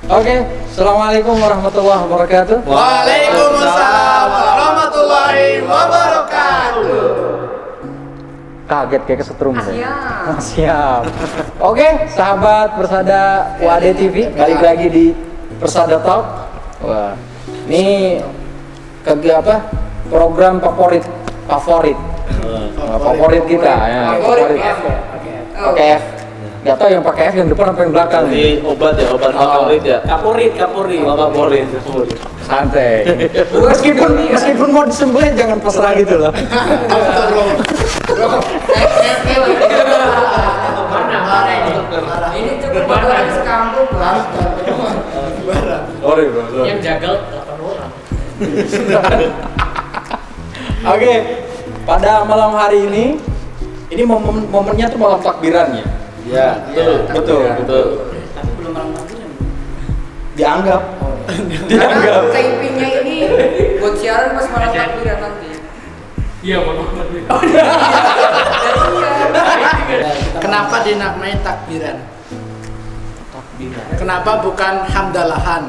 Oke, assalamualaikum warahmatullahi wabarakatuh. Waalaikumsalam warahmatullahi wabarakatuh. Kaget kayak kesetrum saya. Siap. Oke, sahabat Persada UAD TV, balik lagi di Persada Talk. Wah, ini program favorit kita ya. Favorit. Pakai F. Gak tau yang pakai F yang depan apa yang belakang. Ini obat favorit ya. Kaporit. Favorit. Santai. Meskipun mau disembelih jangan pasrah gitu loh. Ini cepet banget sekampung bang. Sorry bro. Yang jagal 8 orang. Oke, pada malam hari ini momennya tuh malam takbiran ya. Ya, betul. Tapi belum malam takbiran. Dianggap. Karena tapingnya ini buat siaran pas malam takbiran nanti. Iya, malam takbiran. Kenapa dinamai takbiran? Kenapa bukan hamdalahan?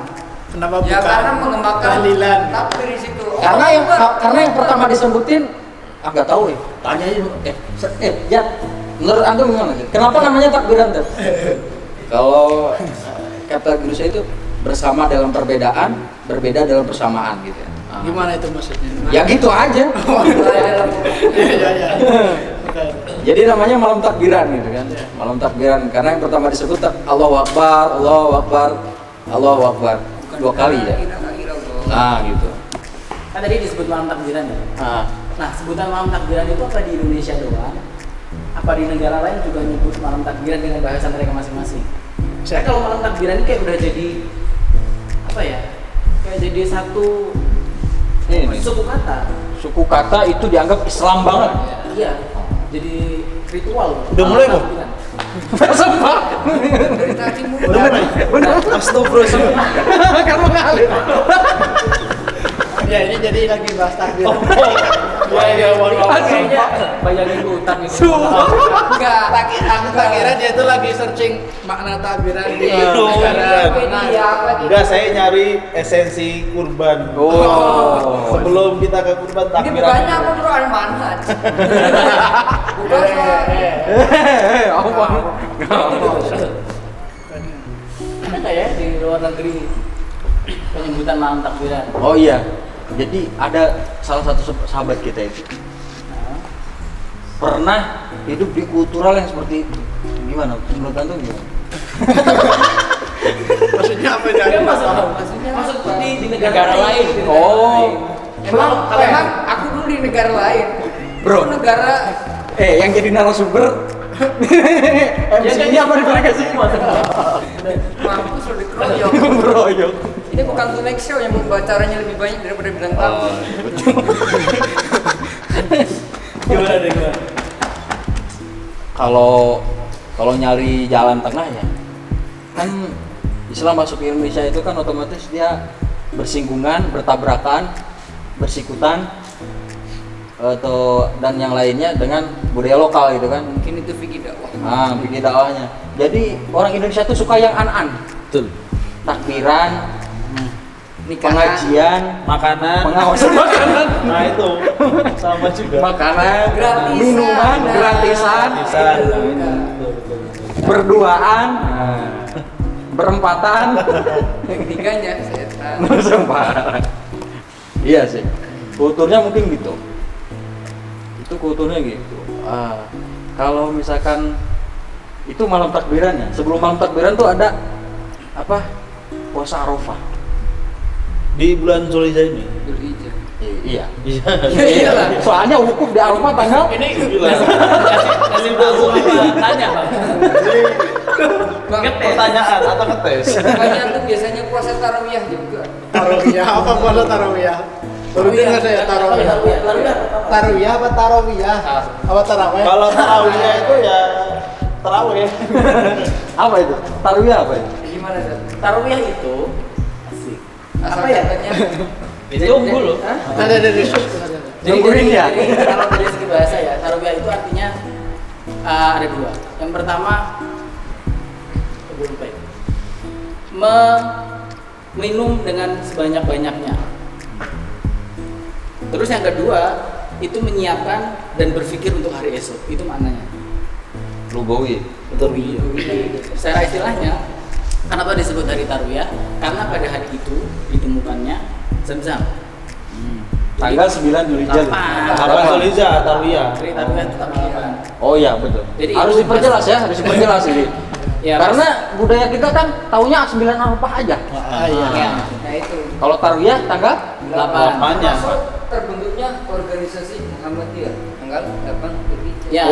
Kenapa Ya bukan karena mengembangkan tahlilan? takbir di situ. Karena yang pertama disebutin nggak tahu ya. Tanya aja. Menurut antum gimana? Kenapa namanya takbiran tuh? Kalau kata guru saya itu bersama dalam perbedaan, berbeda dalam persamaan gitu ya. Gimana itu maksudnya? Ya gitu aja. Iya. Jadi namanya malam takbiran gitu kan. Malam takbiran karena yang pertama disebut Allahu Akbar, Allahu Akbar, Allahu Akbar. Dua kali ya. Nah, gitu. Kan tadi disebut malam takbiran ya. Nah, sebutan malam takbiran itu apa di Indonesia doang? Apa di negara lain juga nyebut malam takbiran dengan bahasa mereka masing-masing? Saya kalau malam takbiran ini kayak udah jadi apa ya? Kayak jadi satu Ini. suku kata. Suku kata itu dianggap Islam banget. Iya. Jadi ritual. Udah mulai, Bang? Sempat. Dari tadi Benar. Astagfirullah. Kamu ngalir. Ya ini jadi lagi bahas takbir. Ya, Kayaknya bayangin hutan itu. Enggak, aku tak kira dia itu lagi searching makna takbiran di negara. Enggak, saya nyari esensi kurban. Oh. Sebelum kita ke kurban Ini takbiran. bukannya aku Quran manhaj. Bukan Apa? Ada nggak ya di luar negeri penyebutan malam takbiran? Oh iya. Jadi ada salah satu sahabat kita itu pernah hidup di kultural yang seperti itu. Gimana? Menurut antum gimana? Maksudnya apa Kan jadi? maksudku di negara lain. Oh. Emang aku dulu di negara lain. Bro. Itu negara Yang jadi narasumber MC-nya apa mereka sih? mampus lo dikeroyok. Broyok. Ini bukan Tonight Show yang pembacaranya lebih banyak daripada bilang tamu. Gimana? Kalau nyari jalan tengah ya, kan Islam masuk ke Indonesia itu kan otomatis dia bersinggungan, bertabrakan, bersikutan dan yang lainnya dengan budaya lokal gitu kan. Mungkin itu fikih dakwah. Bikin dakwahnya. Jadi orang Indonesia tuh suka yang an-an. Betul. Takbiran, Nikahan. pengajian, Makanan. pengawasan makanan, Nah itu sama juga. makanan, Gratisan. minuman, gratisan, berduaan, berempatan, Ketiganya setan. sembarang. Iya sih. Kulturnya mungkin gitu. Itu kulturnya gitu. Kalau misalkan itu malam takbirannya. Sebelum malam takbiran tuh ada apa? Puasa Arafah. Di bulan Zulhijjah ini. Zulhijjah. Iya. Iya lah. Soalnya wukuf di Arafah tanggal Ini Gila. kasih bulan Zulhijjah. Tanya bang. Bang, Pertanyaan atau ngetes? makanya tuh biasanya puasa tarawiyah juga. Tarawiyah apa puasa tarawiyah? Baru dengar saya tarawiyah. Tarawiyah apa tarawiyah? Apa tarawih? Kalau tarawihnya itu ya tarawih. apa itu? Tarwiyah apa itu? Gimana Zat? Tarawih itu asik. Asal Apa ya? katanya Itu dulu. Ada dari Yesus. Nungguin ya? Jadi kalau dari segi bahasa ya, tarawih itu artinya ada dua. Yang pertama, gue lupa ya. minum dengan sebanyak-banyaknya. Terus yang kedua itu menyiapkan dan berpikir untuk hari esok. Itu maknanya. Lugawi. Betul. Secara istilahnya, kenapa disebut hari Tarwiyah? Karena pada hari itu ditemukannya Zam-Zam. Tanggal 9 Zulhijjah. 8 Zulhijjah Tarwiyah. Hari Tarwiyah itu tanggal 8. Oh iya betul. Jadi harus itu diperjelas ya, harus diperjelas ini. Ya, Karena budaya kita kan taunya 9 Arafah aja. iya. Nah itu. Kalau Tarwiyah tanggal 8. 8-nya. Termasuk terbentuknya organisasi Muhammadiyah tanggal 8 Zulhijjah. Ya.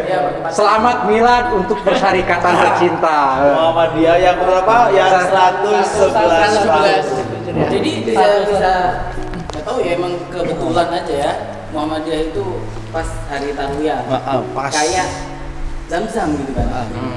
Ya, bertempat. Selamat milad untuk persyarikatan tercinta. Muhammadiyah yang berapa? Yang 111. Jadi bisa nggak tahu ya, emang kebetulan aja ya, Muhammadiyah itu pas hari Tarwiyah. Pas. Kayak Zam-Zam gitu kan.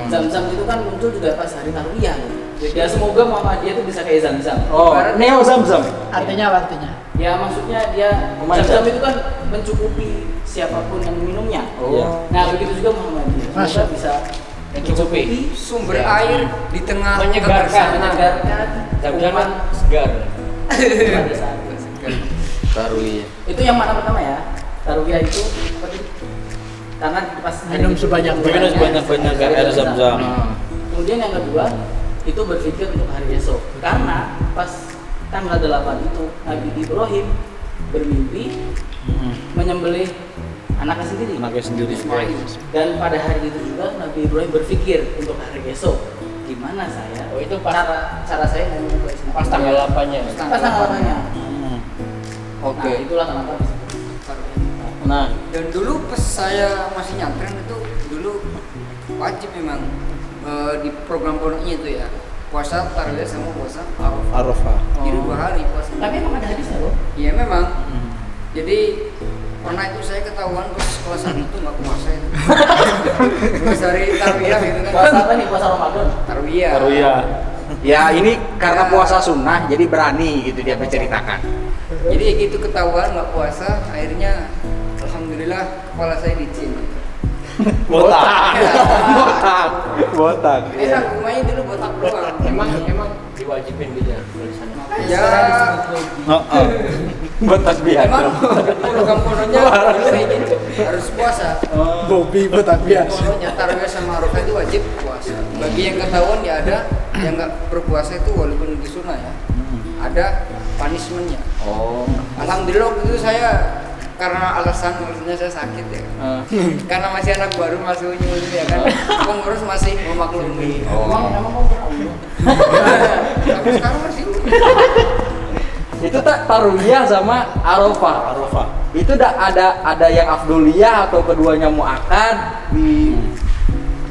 Zam-Zam itu kan muncul juga pas hari Tarwiyah gitu. Ya semoga Muhammadiyah itu bisa kayak Zam-Zam. Oh, Neo Zam-Zam. Artinya apa artinya? Ya maksudnya dia Memanjat. Zam-Zam itu kan mencukupi siapapun yang minumnya. Oh. Nah begitu juga Muhammadiyah. Masya. Semoga bisa mencukupi Sumber air di tengah menyegarkan kebersamaan. Zam-Zam segar. pada saat Tarwiyah. itu yang mana pertama ya? Tarwiyah itu apa sih? Karena pas Minum sebanyak-banyak air Zam-Zam. Kemudian yang kedua itu berpikir untuk hari esok. Karena pas tanggal 8 itu Nabi Ibrahim bermimpi menyembelih anaknya sendiri. Anaknya sendiri. Ismail. Dan pada hari itu juga Nabi Ibrahim berpikir untuk hari esok. Gimana saya? Oh, itu pas- cara saya ngomong ke Ismail. Pas tanggal 8-nya. Pas tanggal 8-nya. Oke. Nah, itulah kenapa disebut Tarwiyah. Nah, Dan dulu pas saya masih nyantren itu dulu wajib memang di program pondoknya itu ya puasa Tarwiyah sama puasa Arafah. Arafah. Jadi 2 hari puasa. Tapi emang ada hadisnya loh. Iya memang. Jadi pernah itu saya ketahuan pas kelas 1 itu nggak puasa itu. Pas hari Tarwiyah gitu kan. Puasa apa nih? Puasa Ramadan. Tarwiyah. Tarwiyah. ya ini karena puasa sunnah jadi berani gitu dia menceritakan. Jadi gitu ketahuan nggak puasa, akhirnya alhamdulillah kepala saya licin. Botak. Botak. Enak rumahnya dulu botak doang. Emang diwajibin gitu ya tulisannya. Ya, Botak emang biasa. program pondoknya dulu kayak gitu harus puasa. Bobby botak biasa. Pondoknya Tarwiyah sama Arafah itu wajib puasa. Bagi yang ketahuan ya ada yang nggak berpuasa itu walaupun di sunnah ya, ada punishmentnya. Oh. Alhamdulillah waktu itu saya karena alasannya saya sakit ya. Karena masih anak baru masih unyu ya kan. Pengurus masih memaklumi. Emang mau tahu? Tapi sekarang masih Itu tak Tarwiyah sama Arafah. Arafah. Itu ada yang afdoliyah atau keduanya muakkad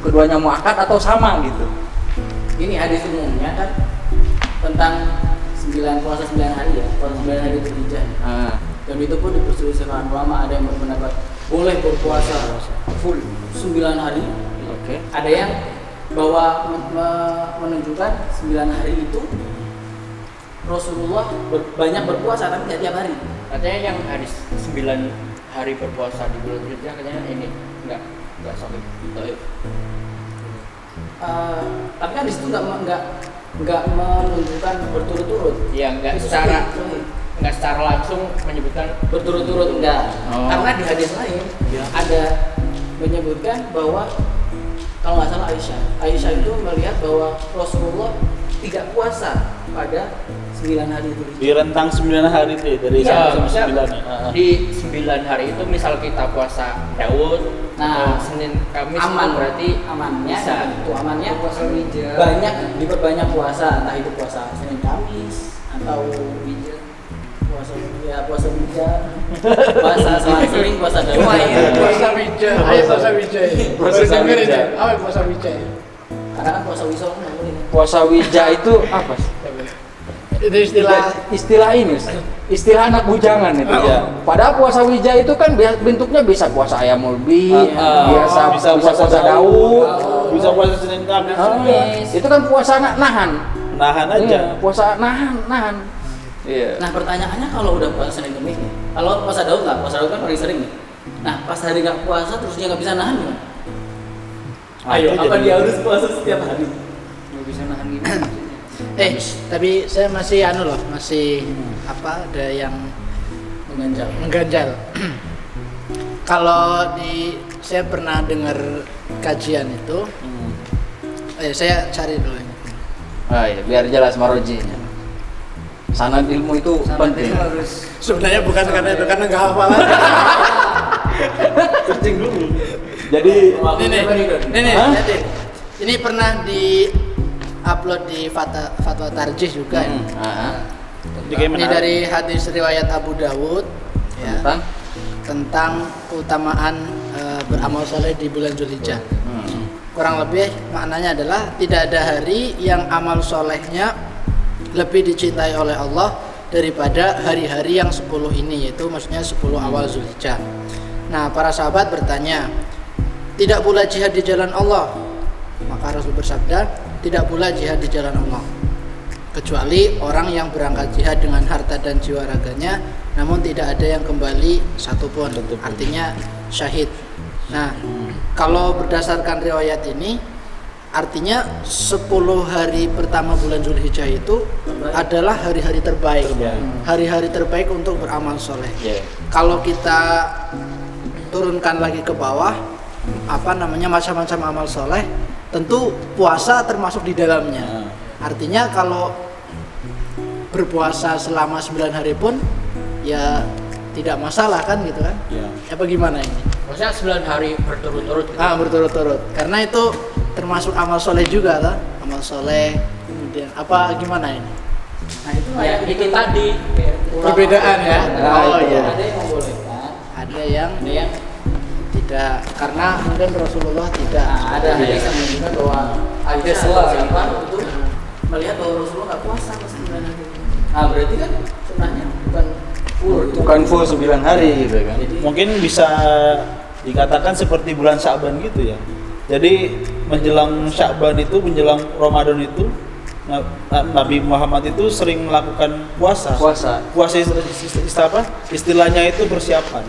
keduanya muakkad atau sama gitu. Ini hadis umumnya kan tentang 9 puasa 9 hari ya, puasa 9 hari Dzulhijjah. Ah. Dan itu pun diperselisihkan ulama, ada yang berpendapat boleh berpuasa full 9 hari. Oke. Ada yang bahwa menunjukkan 9 hari itu Rasulullah banyak berpuasa tapi tidak tiap hari. Katanya yang hadis 9 hari berpuasa di bulan Dzulhijjah katanya ini enggak sahih. Tapi kan di situ nggak menunjukkan berturut-turut. Ya enggak Itu secara sahih. enggak secara langsung menyebutkan Berturut-turut enggak. Oh. Karena di hadis lain ada menyebutkan bahwa kalau nggak salah Aisyah itu melihat bahwa Rasulullah tidak puasa pada 9 hari itu. Di rentang 9 hari itu ya, dari ya, 1 sampai maksudnya 9 ya. di 9 hari itu misal kita puasa Daud Nah, atau Senin Kamis aman itu berarti amannya bisa. itu amannya puasa wija. banyak diperbanyak puasa, entah itu puasa Senin Kamis atau wija, puasa wija, puasa selang-seling, puasa Daud. Puasa Wija. Ayo puasa Wija. Puasa dengerin Wija. ya. Apa puasa Wija? Karena kan puasa wisol nggak boleh. Puasa wija itu apa sih? Itu istilah Istilah ini, istilah anak bujangan itu. Iya. Padahal puasa wija itu kan bentuknya bisa puasa ayam mulbi, biasa bisa puasa Daud. Bisa puasa Senin Kamis Ah, juga. itu kan puasa nahan. Nahan aja. Iya, puasa nahan. Iya. Nah pertanyaannya kalau udah puasa Senin Kamis nih, kalau puasa Daud lah, puasa Daud kan paling sering nih. Nah pas hari nggak puasa terus dia nggak bisa nahan gimana? Ah, Ayo, itu apa jadi- dia harus puasa setiap hari? Nggak bisa nahan gimana maksudnya. Tapi saya masih masih ada yang mengganjal. Kalau saya pernah dengar kajian itu, saya cari dulu ini. Ah iya, biar jelas marojinya. Sanad ilmu itu penting. Harus Sebenarnya bukan karena itu, karena nggak hafal aja. Searching dulu. Jadi Nih, lihatin. Ini pernah di upload di Fatwa Tarjih juga ya. Ini dari hadis riwayat Abu Dawud ya, tentang keutamaan beramal soleh di bulan Dzulhijjah. Kurang lebih maknanya adalah tidak ada hari yang amal solehnya lebih dicintai oleh Allah daripada hari-hari yang 10 ini, yaitu maksudnya 10 awal Dzulhijjah. Nah, para sahabat bertanya, tidak pula jihad di jalan Allah? Maka Rasul bersabda, tidak pula jihad di jalan Allah, kecuali orang yang berangkat jihad dengan harta dan jiwa raganya, namun tidak ada yang kembali satupun, artinya syahid. Nah, kalau berdasarkan riwayat ini, artinya 10 hari pertama bulan Dzulhijjah itu adalah hari-hari terbaik, hari-hari terbaik untuk beramal soleh. Kalau kita turunkan lagi ke bawah, macam-macam amal soleh, tentu puasa termasuk di dalamnya. Artinya kalau berpuasa selama 9 hari pun ya tidak masalah kan gitu kan? Apa gimana ini? Maksudnya 9 hari berturut-turut gitu. Berturut-turut. Karena itu termasuk amal soleh juga lah. Amal soleh, kemudian apa gimana ini? Nah itu Ya, itu tadi Perbedaan ya? Iya. Ada yang membolehkan, Ada yang ada yang tidak, karena mungkin Rasulullah tidak. ada hadis yang menunjukkan bahwa ada siapa itu melihat bahwa Rasulullah nggak puasa pas 9 hari. Nah berarti kan sunnahnya bukan Bukan full 9 hari gitu kan. Jadi mungkin bisa dikatakan seperti bulan Sya'ban gitu ya. Jadi menjelang Sya'ban itu, menjelang Ramadan itu, Nabi Muhammad itu sering melakukan puasa. Istilahnya itu persiapan.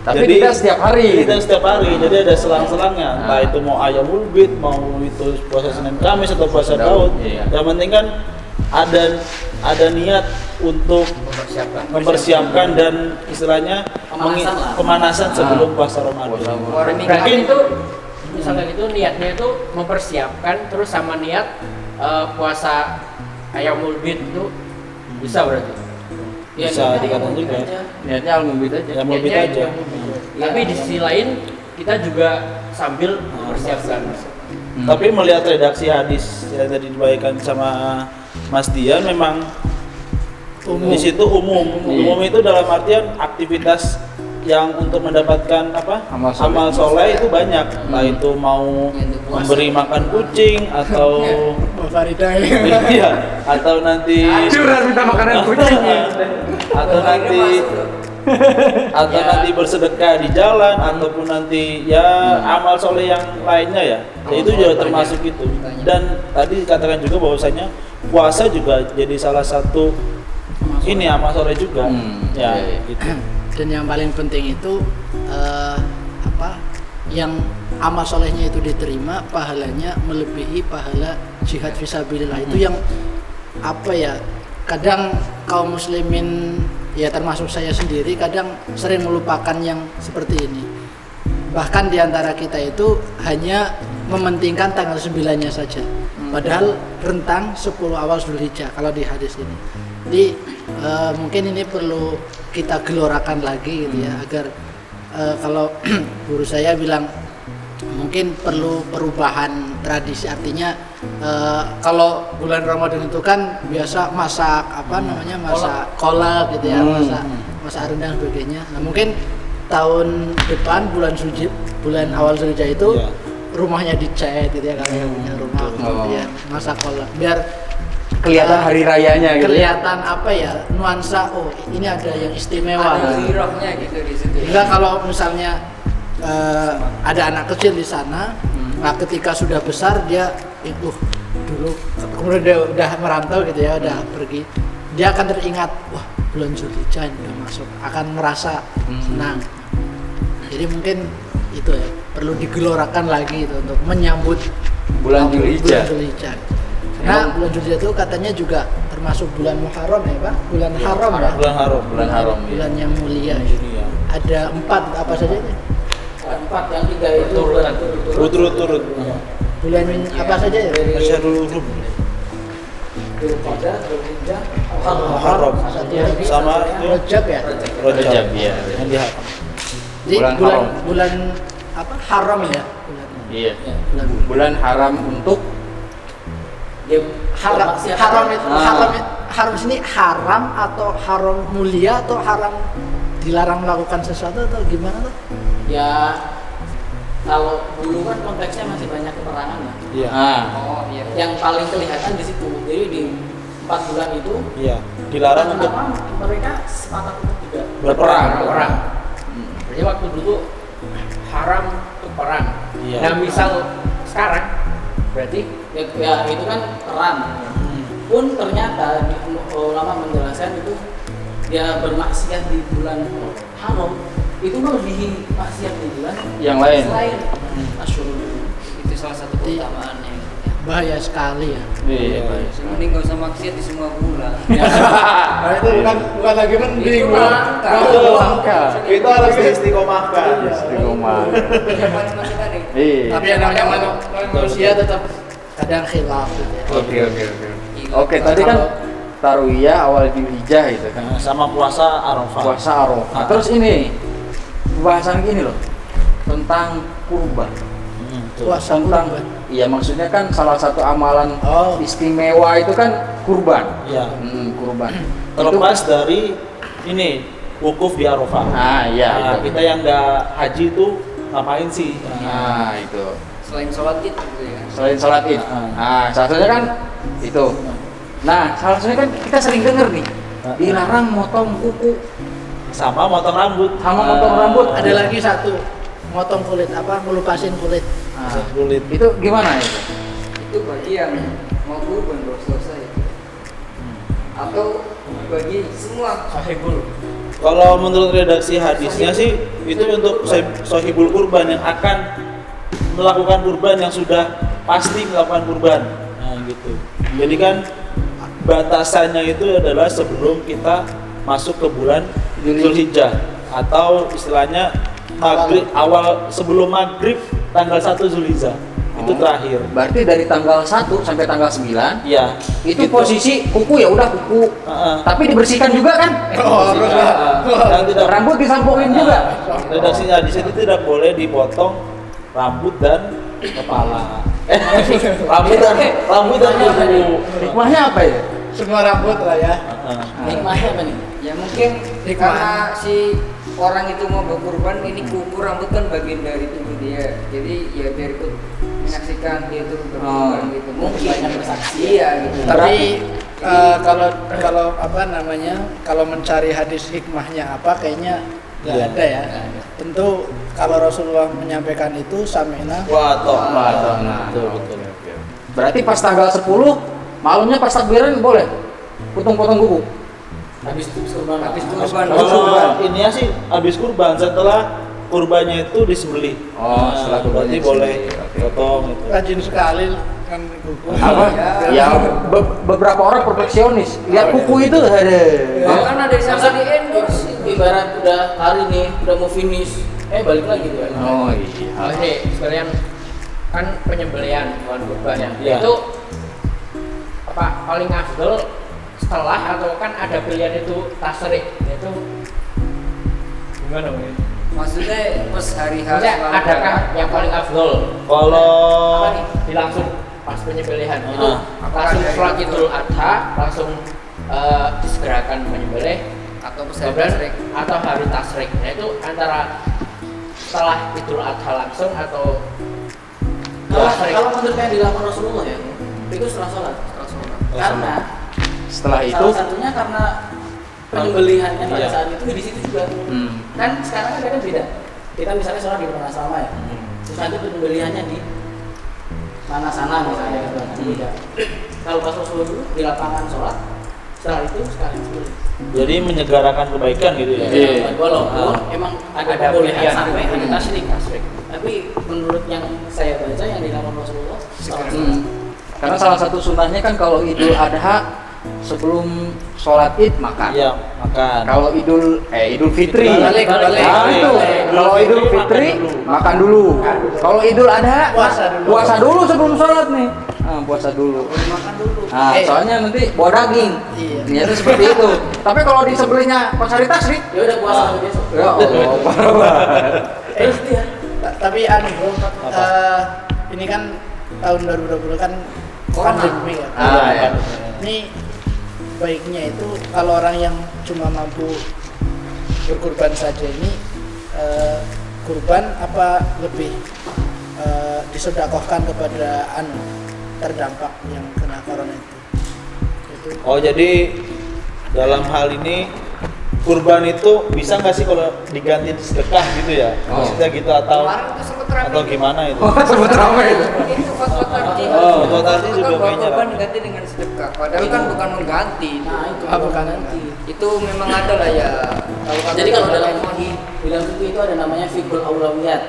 Tapi Jadi, tidak setiap hari. Tidak setiap hari. Jadi ada selang-selangnya. Entah itu mau Ayyamul Bid, mau itu puasa Senin Kamis atau puasa Daud. Iya. Yang penting kan ada niat untuk mempersiapkan dan istilahnya pemanasan sebelum puasa Ramadan. berarti itu misalkan itu niatnya itu mempersiapkan terus sama niat puasa Ayyamul Bid itu bisa berarti. Bisa dikatakan juga. Niatnya al-mubid aja. Yang lebih aja. Tapi di sisi lain kita juga sambil mempersiapkan. Tapi melihat redaksi hadis yang tadi dibacakan sama Mas Dian, memang di situ umum. Umum itu dalam artian aktivitas yang untuk mendapatkan amal soleh itu banyak. Entah itu mau memberi makan kucing atau iya, atau nanti Curhat minta makanan kucing. atau nanti bersedekah di jalan, ataupun nanti ya amal soleh yang lainnya ya. Itu juga termasuk itu. Dan tadi dikatakan juga bahwasanya puasa juga jadi salah satu ini amal soleh juga. Gitu. Dan yang paling penting itu yang amal solehnya itu diterima, pahalanya melebihi pahala jihad fisabilillah. Itu yang kadang kaum muslimin ya termasuk saya sendiri kadang sering melupakan yang seperti ini. Bahkan diantara kita itu hanya mementingkan tanggal 9-nya saja, padahal rentang 10 awal Dzulhijjah kalau di hadis ini. Jadi mungkin ini perlu kita gelorakan lagi gitu ya, agar kalau guru saya bilang mungkin perlu perubahan tradisi. Artinya kalau bulan Ramadan itu kan biasa masak masak kolak gitu ya, masak rendang sebagainya. Nah mungkin tahun depan bulan awal Dzulhijjah itu rumahnya dicat gitu ya, kalau yang punya rumah kemudian masak kolak biar Kelihatan hari rayanya gitu. Kelihatan nuansa, ini ada yang istimewa. ada girohnya gitu di situ. Enggak, kalau misalnya ada anak kecil di sana, nah ketika sudah besar dia dulu kemudian dia udah merantau gitu ya, udah pergi, dia akan teringat, wah bulan Dzulhijjah udah masuk, akan merasa senang. Jadi mungkin itu ya perlu digelorakan lagi itu untuk menyambut Bulan Dzulhijjah. Nah, bulan Zulhijjah itu katanya juga termasuk bulan Muharram ya, Pak? Bulan haram ya. Bulan haram. Bulan haram. Iya. Bulan yang mulia. Iya. Ada 4 apa saja nih? 4 yang 3 itu Turut. Bulan apa saja ya? Asyarul Hurum. Dzulqa'dah, Dzulhijjah, Muharram. Satu lagi Sama itu Rajab ya. Rajab. Iya. Yang diharam. Jadi Bulan bulan haram. bulan apa? Haram ya. Iya. Bulan Bulan haram untuk dia haram bermaksiat. haram sini haram atau haram mulia atau haram dilarang melakukan sesuatu atau gimana tuh? Ya kalau dulu kan konteksnya masih banyak keterangan ya. Iya. Oh iya. Yang paling kelihatan di situ. Jadi di 4 bulan itu Iya. Dilarang untuk kenapa mereka sepakat untuk tidak berperang. Perang. Jadi waktu dulu haram untuk perang. Iya. Nah misal sekarang berarti ya itu kan perang. Pun ternyata ulama menjelaskan itu dia bermaksiat di bulan haram itu melebihi maksiat di bulan yang lain. selain Asyurul. Itu salah satu keutamaannya. Bahaya sekali ya. Iya. Mending nggak usah maksiat di semua bulan. Nah, itu bukan lagi mending. Kita harus istiqomahkan. Istiqomah. Siapa yang masih tadi? Iya. Tapi yang namanya manusia tetap kadang khilaf gitu ya. Oke. Oke, tadi kan Tarwiyah awal Dzulhijjah itu kan. Nah, sama puasa Arafah. Puasa Arafah. Terus ini pembahasan gini loh tentang kurban. Puasa Tentang kurban. iya maksudnya kan salah satu amalan Oh. istimewa itu kan kurban. Iya. Kurban. Terlepas dari ini wukuf di Arafah. Ah iya. Nah, itu. kita yang nggak haji itu ngapain sih? Nah itu. Selain sholat id gitu ya. Selain sholat id. Nah salah satunya kan itu. Nah salah satunya kan kita sering dengar nih dilarang motong kuku Sama motong rambut. sama motong rambut. Ada lagi satu, motong kulit apa? Ngelupasin kulit. Nah, Kulit. itu gimana itu? Itu bagi yang mau kurban baru selesai. Atau bagi semua. sahibul. Kalau menurut redaksi hadisnya sih itu untuk sohibul kurban yang akan melakukan kurban yang sudah pasti melakukan kurban. Nah gitu. Jadi kan batasannya itu adalah sebelum kita masuk ke bulan Dzulhijjah atau istilahnya maghrib awal sebelum maghrib tanggal 1 Dzulhijjah itu terakhir. Berarti dari tanggal 1 sampai tanggal 9 Iya. itu posisi kuku ya udah kuku. Tapi dibersihkan juga kan? Dan tidak Rambut disampungin juga. redaksinya di situ tidak boleh dipotong rambut dan kepala. Rambut dan kuku. Hikmahnya apa ya? Semua rambut lah ya. Hikmahnya apa nih? Ya mungkin Hikmah. karena si orang itu mau berkurban, ini kuku rambut kan bagian dari tubuh dia. Jadi ya biar ikut menyaksikan dia tuh berkurban gitu. Mungkin Banyak bersaksi. Iya gitu. Tapi kalau apa namanya? Kalau mencari hadis hikmahnya apa kayaknya nggak Iya. ada ya. Tentu kalau Rasulullah menyampaikan itu sami'na Wah, toh. Nah, Betul. berarti pas tanggal 10 malamnya pas takbiran boleh potong-potong kuku. Habis kurban. Habis kurban. Kalau ini sih habis kurban setelah kurbannya itu disembelih. Oh, setelah kurbannya berarti boleh disembelih. Oke. potong itu. rajin sekali kan kuku. Apa? Ya beberapa orang perfeksionis. Lihat kuku itu ada. Bahkan ada yang sampai di endorse. Ibarat udah hari nih, udah mau finish, balik lagi tuh. Oh iya. Ini sekalian kan penyembelihan hewan kurban ya. Iya. Itu apa paling afdol setelah atau kan ada pilihan itu tasrik itu gimana mungkin? Maksudnya pas hari hari Maksudnya adakah yang paling afdol Kalau Apa nih? langsung pas penyembelihan itu Apakah langsung dari sholat Idul Adha langsung disegerakan menyembelih atau pas hari kemudian tasrik. atau hari tasrik. Nah itu antara setelah Idul Adha langsung atau Kalau menurut yang dilakukan Rasulullah ya, itu setelah sholat. Karena Setelah itu salah satunya karena penyembelihannya pada Iya. saat itu di situ juga. Kan sekarang kan beda. Kita misalnya sholat di mana asrama ya, terus nanti penyembelihannya di mana sana misalnya gitu. Beda. Kalau pas Rasulullah dulu di lapangan sholat, setelah itu sekalian sembelih. jadi menyegarakan kebaikan gitu ya. Iya. Walaupun emang ada Ada kebolehan pilihan. sampai ada tasrik. Tapi menurut yang saya baca yang dilakukan Rasulullah setelah sholat. Karena salah satu sunnahnya kan kalau Idul Adha sebelum sholat Id makan. Iya, makan. Kalau Idul Fitri. Balik. Nah, itu. Kalau Idul Fitri makan dulu. Kalau Idul Adha puasa dulu sebelum sholat nih. Puasa dulu. Makan dulu. Nah, soalnya nanti bawa daging. Iya. Ternyata seperti itu. Tapi kalau di sebelahnya pas hari tasrik, Ya udah puasa sampai besok. ya Allah, parah banget. Terus dia Tapi bro, ini kan tahun 2020 kan pandemi ya. Ya. Ini baiknya itu kalau orang yang cuma mampu berkurban saja ini kurban apa lebih disedekahkan kepada terdampak yang kena corona itu. Oh, jadi dalam hal ini kurban itu bisa nggak sih kalau diganti sedekah gitu ya? Maksudnya gitu atau Kemarin itu sempat ramai. atau gimana itu? Sempat ramai itu. Itu fatwa tarjih. Fatwa tarjih juga Bahwa kayaknya korban ramai. diganti dengan sedekah. Padahal kan bukan mengganti. nah itu bukan nanti. Itu memang ada lah ya. Jadi kalau dalam fikih itu ada namanya fikul aulawiyat.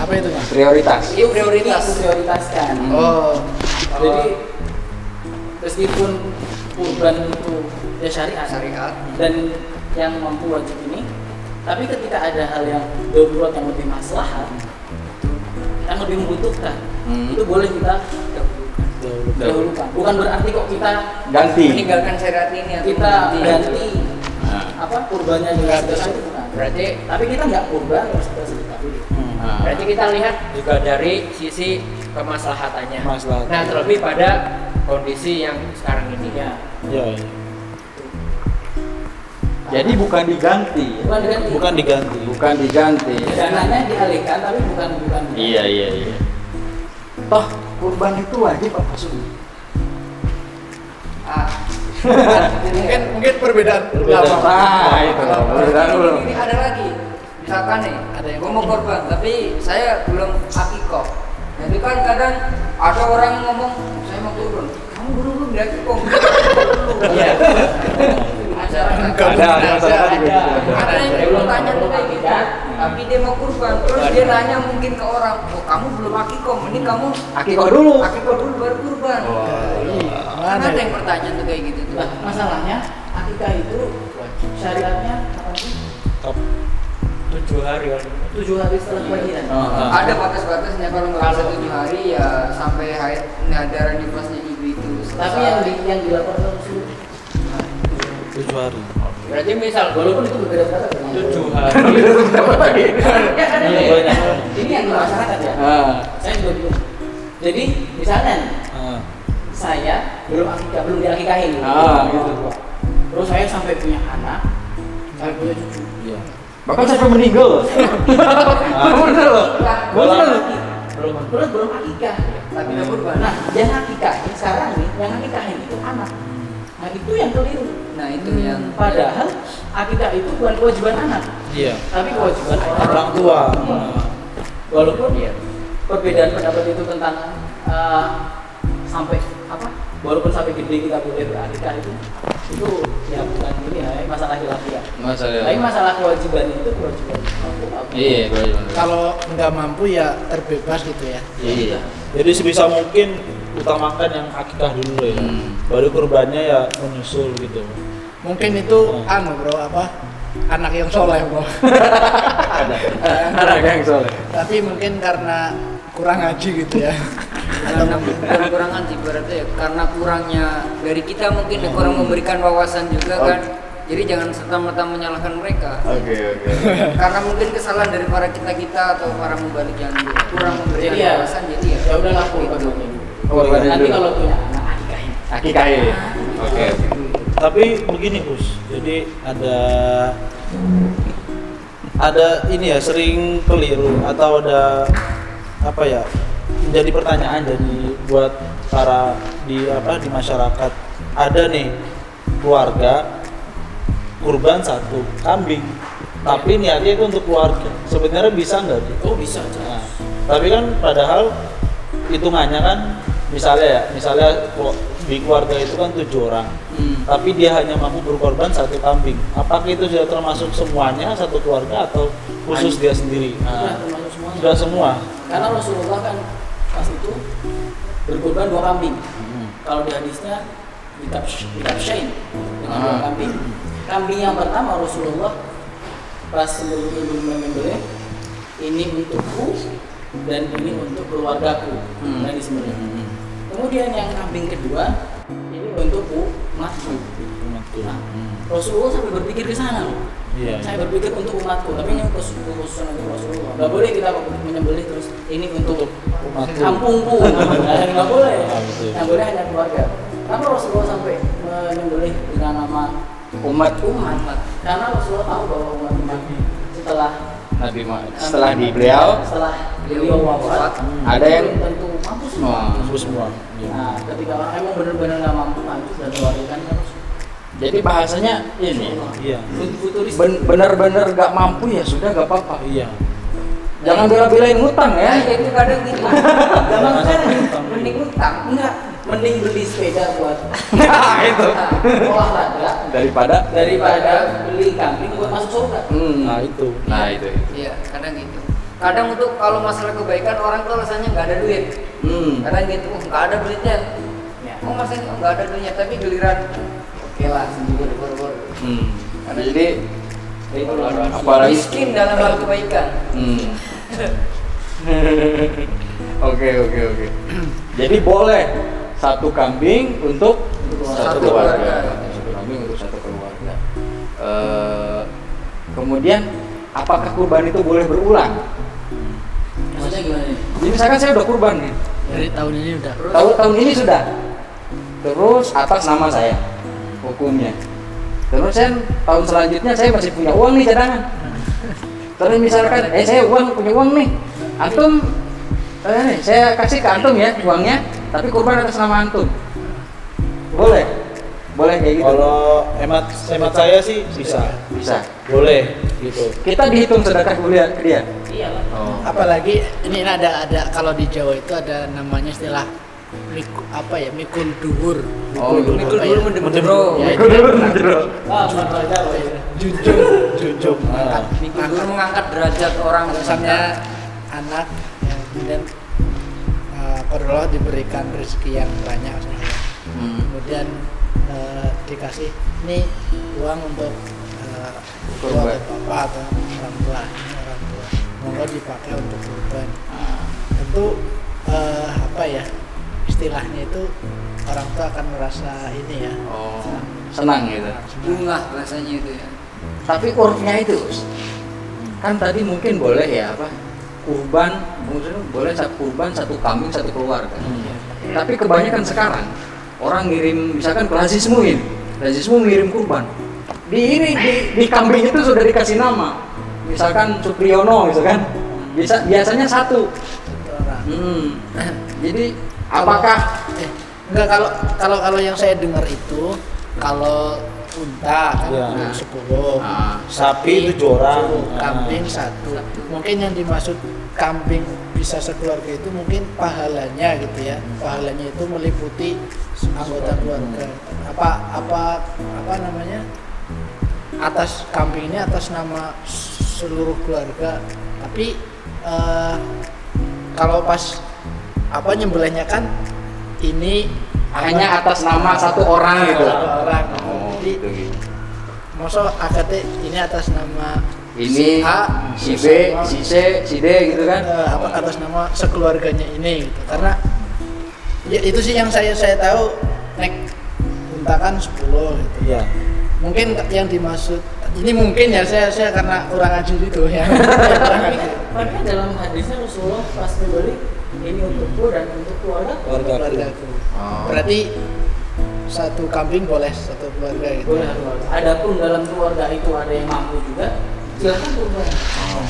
Apa itu Mas? Prioritas. Itu prioritas. Prioritaskan. Oh, Jadi meskipun kurban itu ya syariat dan yang mampu wajib ini, tapi ketika ada hal yang darurat yang lebih maslahat, yang lebih membutuhkan, itu boleh kita dahulukan. Bukan berarti kok kita Ganti. Meninggalkan syariat ini atau kita mengganti. ganti apa kurbannya dengan sedekah itu bukan. Berarti Tapi kita nggak kurban harus kita sedekah dulu. berarti kita lihat juga dari sisi kemaslahatannya. Maslahat. Nah, terlebih pada kondisi yang sekarang ini ya. Ya, Jadi bukan diganti. Bukan diganti. bukan diganti. Bukan diganti. Dananya dialihkan tapi bukan. Iya. Toh kurban itu wajib apa sunnah? mungkin perbedaan ulama. Nah, itu. Perbedaan dulu. Ini ada lagi. Misalkan nih, gue mau korban, tapi saya belum akikoh. Jadi kan kadang ada orang ngomong, saya mau turun. Kamu belum di akikoh. Iya. Ada yang bertanya tuh kayak gitu, tapi dia mau kurban, terus dia nanya mungkin ke orang, oh kamu belum akikoh, mending kamu Akikoh dulu. akikoh dulu baru kurban. Kan ada yang bertanya tuh kayak gitu tuh. Nah, masalahnya akikah itu syariatnya apa sih? 7 hari. 7 hari setelah kelahiran. Ada batas-batasnya kalau nggak bisa 7 hari ya sampai haid darah nifasnya ibu itu. Tapi yang dilaporkan Rasul 7 hari. Berarti misal walaupun itu berbeda-beda dengan 7 hari. ya kan ada Iya, banyak. ini yang di masyarakat ya. Saya juga bingung. Jadi misalnya nih, saya belum akikah, belum diakikahin gitu. Terus saya sampai punya anak, sampai punya cucu. Iya. Bahkan sampai meninggal. Bener loh. Belum akikah. Tapi udah kurban. Nah, yang akikahin sekarang nih, yang akikahin itu anak. Nah, itu yang keliru. Nah itu yang Padahal akikah itu bukan kewajiban anak, Iya. tapi kewajiban Orang tua. Walaupun ya perbedaan pendapat itu tentang sampai apa? Walaupun sampai gede kita boleh berakikah itu ya bukan ini ya masalah khilafiyah. Tapi masalah kewajiban itu kewajiban mampu. Iya, kewajiban. Kalau nggak mampu ya terbebas gitu ya. Iya. Jadi sebisa mungkin utamakan yang akikah dulu ya. Baru kurbannya ya menyusul gitu. Mungkin itu bro anak yang soleh bro. Anak yang soleh. Tapi mungkin karena kurang ngaji gitu ya. bukan kurangan sih berarti ya, karena kurangnya dari kita mungkin kurang memberikan wawasan juga kan. Jadi jangan serta-merta menyalahkan mereka. Oke. Karena mungkin kesalahan dari para kita atau para mubalik yang kurang memberikan Jadi ya, wawasan jadi ya. Ya udahlah kurban dulu. Kurbanin Nanti dulu. kalau punya anak akikahin. Akikahin. Oke. Tapi begini Gus, jadi ada ini ya sering keliru atau ada apa ya jadi pertanyaan jadi buat para di masyarakat. Ada nih keluarga kurban 1 kambing, tapi niatnya itu untuk keluarga. Sebenarnya bisa nggak? Oh bisa. Nah, tapi kan padahal hitungannya kan misalnya di keluarga itu kan 7 orang, tapi dia hanya mampu berkorban 1 kambing. Apakah itu sudah termasuk semuanya satu keluarga atau khusus dia sendiri? Nah, Termasuk semuanya. sudah semua. Karena Rasulullah kan pas itu berkorban 2 kambing. Kalau di hadisnya kitab Syain dengan dua kambing. Kambing yang pertama Rasulullah pas sebelum menyembelih, ini untukku dan ini untuk keluargaku, dan disembelih. Kemudian yang kambing kedua ini untukku, umatku. Nah, Rasulullah sampai berpikir ke sana. Iya. Saya berpikir untuk umatku, tapi ini khususan untuk Rasulullah. Gak boleh kita menyembelih terus ini untuk Umatku. kampungku. Gak boleh. betul. Yang boleh hanya keluarga. Kenapa Rasulullah sampai menyembelih dengan nama Umat umat? Karena Rasulullah tahu bahwa umat setelah Nabi Muhammad setelah di beliau beliau wafat, ada yang tentu mampu semua. oh, Itu semua. Iya. Nah, ketika orang emang benar-benar nggak mampu mampu dan keluarga harus jadi bahasanya ini Iya. futuris. benar-benar gak mampu ya sudah gak apa-apa. Iya. Jangan bela-belain ngutang Nah, ya. itu kadang gitu. Zaman sekarang Mending utang. enggak, mending beli sepeda buat Nah, itu olahraga daripada beli kambing buat masuk surga. Nah, itu. Nah, itu. Iya, kadang gitu. Kadang untuk kalau masalah kebaikan orang tuh rasanya nggak ada duit. Kadang gitu, nggak ada duitnya. Ya. Oh masanya nggak ada duitnya, tapi giliran oke lah sendiri bor. Jadi Itu apalagi Miskin dalam hal kebaikan. Oke. Jadi boleh satu kambing untuk satu keluarga. Satu kambing untuk satu keluarga. Kemudian apakah kurban itu boleh berulang? maksudnya gimana nih? Jadi misalkan saya udah kurban nih. Dari tahun ini udah. Tahun ini sudah. Terus atas nama saya hukumnya. Terus saya tahun selanjutnya saya masih punya uang nih cadangan. Terus misalkan saya punya uang nih. Antum nih, saya kasih ke antum ya uangnya, tapi kurban atas nama antum. Boleh? Boleh kayak gitu. Kalau hemat saya sih bisa. Bisa. Boleh gitu. Kita dihitung sedekah ke dia. Iyalah. Oh. Apalagi ini ada kalau di Jawa itu ada namanya istilah mikul duhur. Oh, Mikul apa dulu ya? mendebro. Ya, Mikul dulu mendebro. Bukan belajar loh ya. Junjung. Nah, Mikul dulu mengangkat derajat orang Misalnya anak yang kemudian Allah diberikan rezeki yang banyak misalnya. Kemudian dikasih ini uang untuk Kurban. bapak atau orang tua, monggo dipakai untuk kurban. Tentu istilahnya itu orang tua akan merasa ini ya. Oh, senang gitu. bunga bahasanya itu ya. Tapi urfnya itu kan tadi mungkin boleh ya apa? Kurban, maksudnya boleh satu kurban, satu kambing, satu keluarga. Tapi kebanyakan sekarang orang ngirim misalkan ke Lazismu ngirim kurban. Di kambing itu sudah dikasih nama. Misalkan Supriyono misalkan. Biasanya satu. Jadi apakah enggak kalau yang saya dengar itu kalau unta kan Iya. 10, sapi 7 orang. kambing 1. Mungkin yang dimaksud kambing bisa sekeluarga itu mungkin pahalanya gitu ya. Pahalanya itu meliputi anggota keluarga. Apa namanya? Atas kambing ini atas nama seluruh keluarga. Tapi kalau pas nyembelihnya kan ini hanya atas nama satu orang gitu? Satu orang. Jadi gitu. maksud akadnya ini atas nama Ini A, si B, si C, si D gitu kan? atas nama sekeluarganya ini gitu. Karena ya itu sih yang saya tahu nek unta kan 10 gitu. Iya. Mungkin yang dimaksud ini mungkin ya saya karena kurang ajar itu ya. Tapi kan dalam hadisnya Rasulullah pas membeli ini untukku dan untuk Keluargaku. Berarti satu kambing boleh satu keluarga gitu. boleh. Adapun dalam keluarga itu ada yang mampu juga, silakan kurban.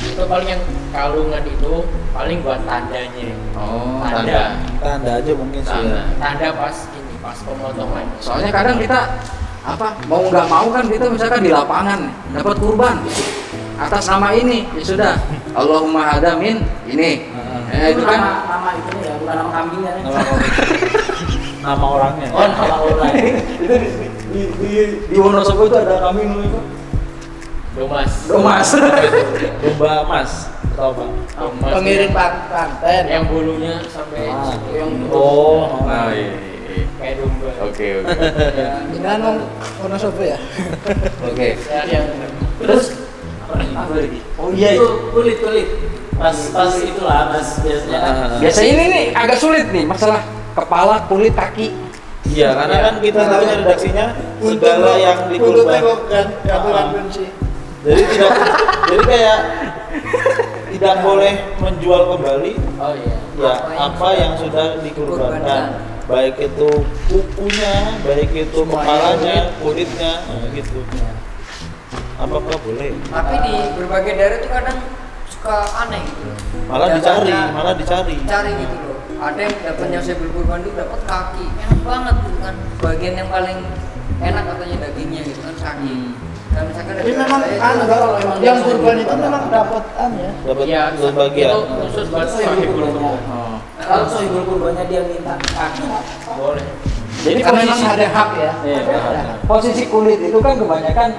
Itu paling yang kalungan itu paling buat tandanya. Oh, Tanda. Tanda aja mungkin sih. Ya. Tanda pas pemotongan. Soalnya kadang kita mau nggak mau kan kita misalkan di lapangan dapat kurban atas nama ini ya sudah Allahumma hadamin ini. Itu kan nama itu ya, bukan nama kambingnya. Nama orangnya. Oh, nama orang. itu di Wonosobo itu ada kambing namanya Domas. Domas. Domba emas atau apa? Domas Pengiring panten yang bulunya sampai Ah. Yang Oh, Nah, iya. kayak domba. Oke. Dengan Wonosobo ya. Oke. Ya. Terus apa lagi? Oh iya. Itu kulit. Pas itulah biasanya kan. Biasanya ini nih agak sulit nih masalah kepala, kulit, kaki. Iya, karena kan kita tahunya redaksinya segala yang Untuk dikorban. tengokkan aturan kunci. Jadi kayak tidak boleh menjual kembali Oh iya. ya apa yang sudah dikorbankan, baik itu kukunya, baik itu kepalanya, kulitnya, gitu. Apakah boleh? Tapi di berbagai daerah tuh kadang suka aneh gitu loh. Malah dicari. Cari gitu loh. Ada yang dapatnya sebelum kurban itu dapat kaki, enak banget gitu kan. Bagian yang paling enak katanya dagingnya gitu kan kaki. Dan misalkan Tapi memang kalau yang kurban itu memang dapat ya. Dapat Iya, sebagian. itu khusus buat sohibul kurban. Nah, kalau sohibul kurbannya dia minta kaki boleh. Jadi Karena memang ada hak ya. Iya, posisi kulit itu kan kebanyakan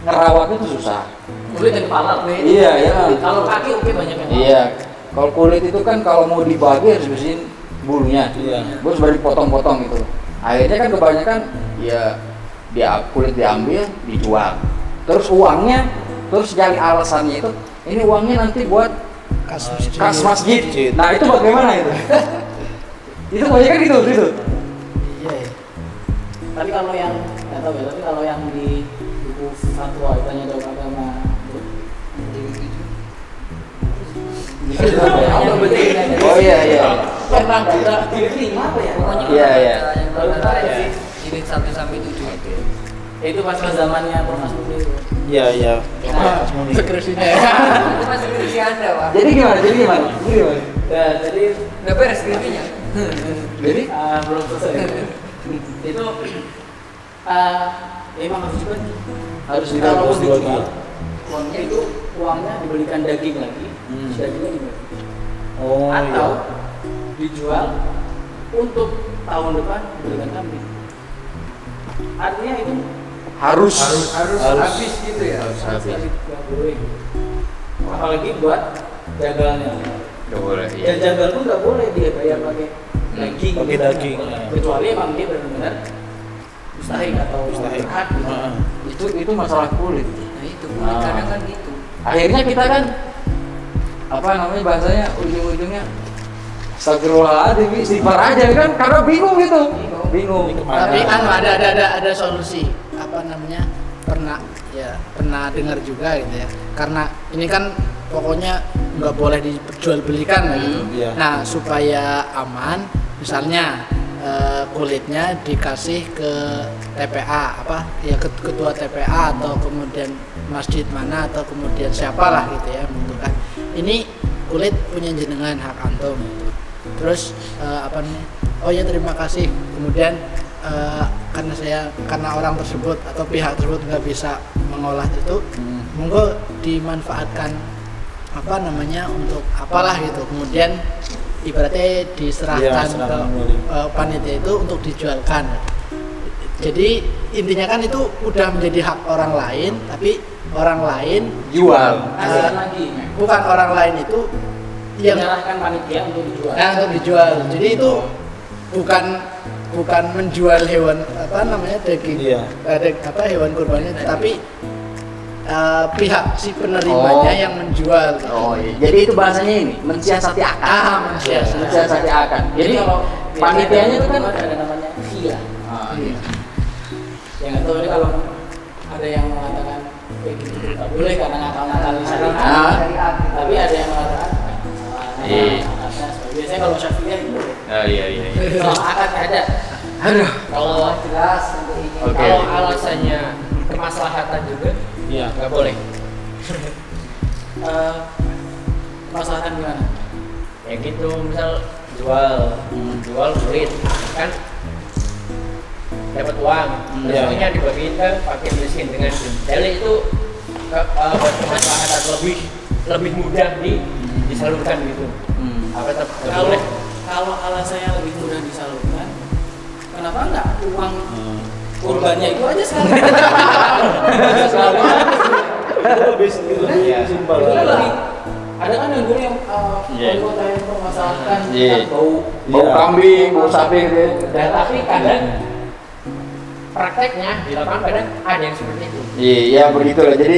ngerawatnya tuh susah. Kulit dan kepala. Iya. Kalau kaki oke banyak yang Iya. Kalau kulit itu kan kalau mau dibagi harus bersihin bulunya. Iya. Terus baru dipotong-potong gitu. Akhirnya kan kebanyakan ya dia kulit diambil, dijual. Terus uangnya, terus cari alasannya itu, ini uangnya nanti buat kas masjid. Nah itu bagaimana itu? Itu kebanyakan gitu. Iya. Tapi kalau yang nggak tahu ya, tapi kalau yang di buku fatwa Tanya Jawab Agama Oh iya. tentang kita diterima apa ya? pokoknya Iya. yang jilid 1 sampai 7. Itu pas zamannya Prof. Mudi itu. Iya. Sekresinya ya. Itu masih skripsi Anda, Pak. Jadi gimana? Ya, jadi Udah beres skripsinya. Jadi belum selesai. Itu emang harus juga harus kalau dibagi. dijual uangnya itu uangnya dibelikan daging lagi, dagingnya dibagi. Oh Atau iya. dijual untuk tahun depan dibelikan kambing. Artinya itu harus habis gitu ya. Harus Sama habis. sekali nggak boleh. Apalagi buat jagalnya. Nggak boleh. Dan jagal pun nggak boleh dia bayar pakai daging. Pakai daging. Kecuali emang dia benar-benar mustahik atau Mustahik. berhak gitu. Itu masalah kulit. Nah itu kulit kadang kan gitu. Akhirnya kita kan apa namanya bahasanya ujung-ujungnya astagfirullahaladzim, istighfar aja kan karena bingung gitu. Bingung. Tapi kan ada solusi. Apa namanya? Pernah dengar juga gitu ya. Karena ini kan pokoknya nggak boleh diperjualbelikan gitu. Iya. Nah, supaya aman, misalnya kulitnya dikasih ke TPA ke ketua TPA atau kemudian masjid mana atau kemudian siapalah gitu ya membutuhkan. Ini kulit punya jenengan hak antum gitu. Terus oh ya terima kasih. Kemudian karena orang tersebut atau pihak tersebut nggak bisa mengolah itu, monggo dimanfaatkan untuk apalah gitu. Kemudian ibaratnya diserahkan ke panitia itu untuk dijualkan. Jadi intinya kan itu udah menjadi hak orang lain, tapi orang lain Jual. Lagi. bukan orang lain itu yang Menyerahkan panitia untuk dijual. untuk dijual. Jadi itu bukan menjual hewan daging Iya. hewan kurbannya, tapi pihak si penerimanya yang menjual. Gitu. Oh iya. Jadi itu bahasanya ini mensiasati akad. Mensiasati akad. Jadi kalau panitianya itu kan ada namanya khiyah. iya. Yang nggak tahu ini kalau ada yang mengatakan kayak gitu nggak boleh karena ngakal-ngakal syariat. Tapi ada yang mengatakan Iya. biasanya kalau syafi'iyah itu boleh. Oh iya. Kalau akad ada. Aduh. Kalau Jelas untuk ini. Oke. kalau alasannya kemaslahatan juga Iya. nggak boleh. Kemaslahatan gimana? Ya gitu, misal jual kulit kan dapat uang, terus Iya. uangnya dibagiin kan pakai miskin dengan jadi itu kemaslahatan lebih mudah disalurkan gitu. Apa tetap boleh? Kalau alasannya lebih mudah disalurkan, kenapa enggak uang kurbannya itu aja sekarang? Itu lebih simpel. Itu kan lebih Ada kan yang dulu yang Iya. wali kota yang mempermasalahkan Iya. tentang bau Bau kambing, bau sapi gitu. Dan tapi kadang prakteknya di lapangan kadang ada yang seperti itu. Iya, begitulah. Jadi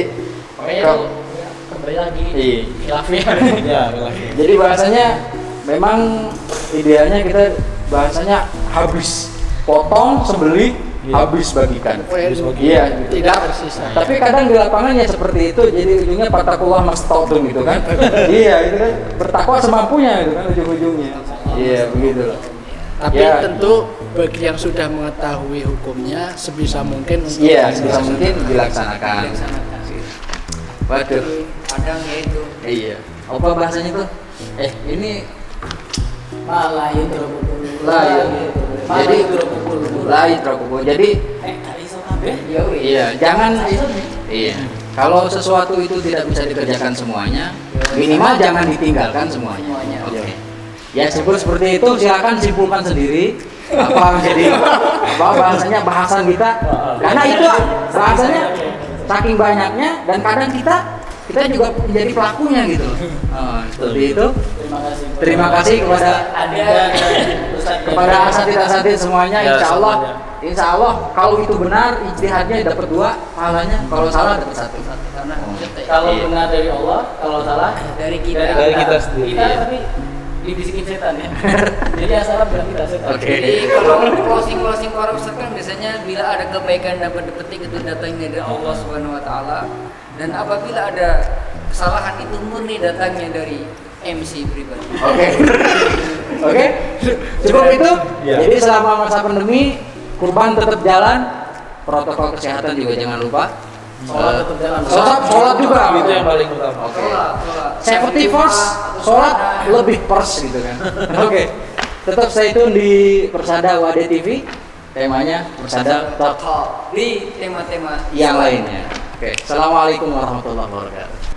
Makanya Kau- itu ya, kembali lagi Iya. khilafiyah. Ya, Jadi bahasanya memang idealnya kita bahasanya habis potong, sembelih, habis bagikan. Iya. Tidak tersisa. Tapi kadang di lapangannya seperti itu, jadi ujungnya fatakullah mastatun gitu kan. Iya, itu kan bertakwa semampunya gitu kan ujung-ujungnya. Iya, begitulah. Tapi Ya. tentu bagi yang sudah mengetahui hukumnya sebisa mungkin untuk Iya, sebisa mungkin dilaksanakan. Waduh. Kadang ya itu. Iya. Apa bahasanya tuh? Ini lain terpukul. Lain. Jadi Jadi- terpukul. lain terkumpul. Jadi Kali iso kabeh. Ya wih. iya, jangan iya. Kalau sesuatu itu tidak bisa dikerjakan semuanya, minimal jangan ditinggalkan semuanya. Oke. Ya seperti itu, silakan simpulkan sendiri apa menjadi apa bahasanya bahasan kita. Karena itu bahasanya saking banyaknya dan kadang kita juga menjadi pelakunya gitu. Seperti itu. Terima kasih. Terima kasih kepada kepada asatid semuanya. Ya, Insya Allah kalau itu benar ijtihadnya dapat 2 pahalanya, kalau salah dapat 1. Karena Kalau Iya. benar dari Allah, kalau salah dari kita. Dari kita sendiri. Kita tapi dibisikin setan ya. Jadi yang salah bukan kita setan. Oke. Jadi kalau closing para ustaz kan biasanya bila ada kebaikan dapat dipetik itu datangnya dari Allah Subhanahu wa taala, dan apabila ada kesalahan itu murni datangnya dari MC pribadi. Oke. Oke. Cukup itu. Ya. Jadi selama masa pandemi kurban tetap jalan, protokol kesehatan juga jangan lupa. Sholat tetap jalan. Sholat juga. Itu yang paling utama. Oke. Sholat. Safety first, sholat lebih first gitu kan. Oke. Tetap stay tune di Persada WAD TV. Temanya Persada Talk Di tema-tema yang lainnya. Oke. Assalamualaikum warahmatullahi wabarakatuh.